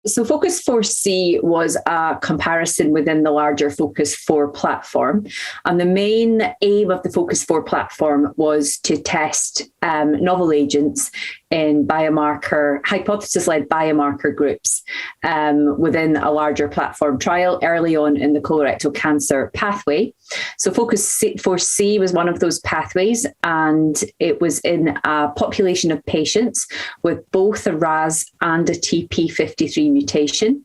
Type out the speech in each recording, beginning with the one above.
So FOCUS4-C was a comparison within the larger FOCUS4 platform. And the main aim of the FOCUS4 platform was to test novel agents in hypothesis-led biomarker groups within a larger platform trial early on in the colorectal cancer pathway. So FOCUS4-C was one of those pathways, and it was in a population of patients with both a RAS and a TP53 mutation.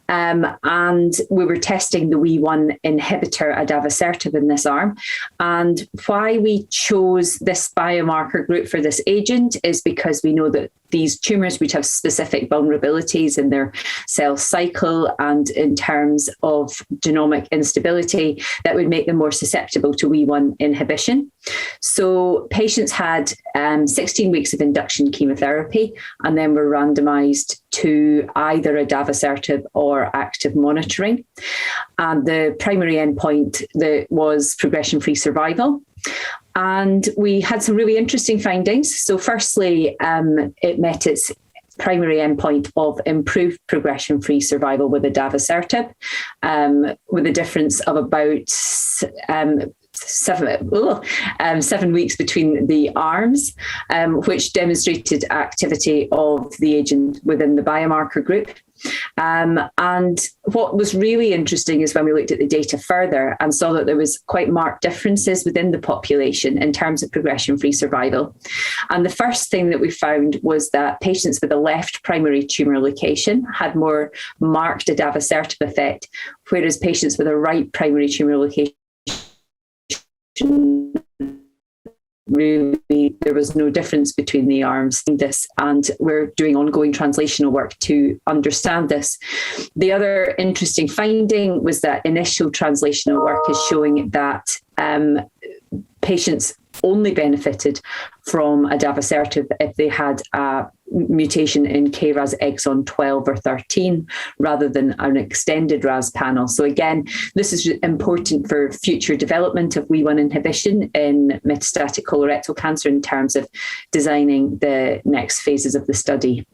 And we were testing the WEE1 inhibitor Adavosertib in this arm. And why we chose this biomarker group for this agent is because we know that these tumors would have specific vulnerabilities in their cell cycle and in terms of genomic instability that would make them more susceptible to WEE1 inhibition. So patients had 16 weeks of induction chemotherapy and then were randomized to either Adavosertib or active monitoring. And the primary endpoint was progression-free survival. And we had some really interesting findings. So firstly, it met its primary endpoint of improved progression-free survival with Adavosertib, with a difference of about 7 weeks between the arms, which demonstrated activity of the agent within the biomarker group. And what was really interesting is when we looked at the data further and saw that there was quite marked differences within the population in terms of progression-free survival. And the first thing that we found was that patients with a left primary tumour location had more marked Adavosertib effect, whereas patients with a right primary tumour location, really, there was no difference between the arms in this, and we're doing ongoing translational work to understand this. The other interesting finding was that initial translational work is showing that patients only benefited from Adavosertib if they had a mutation in KRAS exon 12 or 13 rather than an extended RAS panel. So again, this is important for future development of WEE1 inhibition in metastatic colorectal cancer in terms of designing the next phases of the study.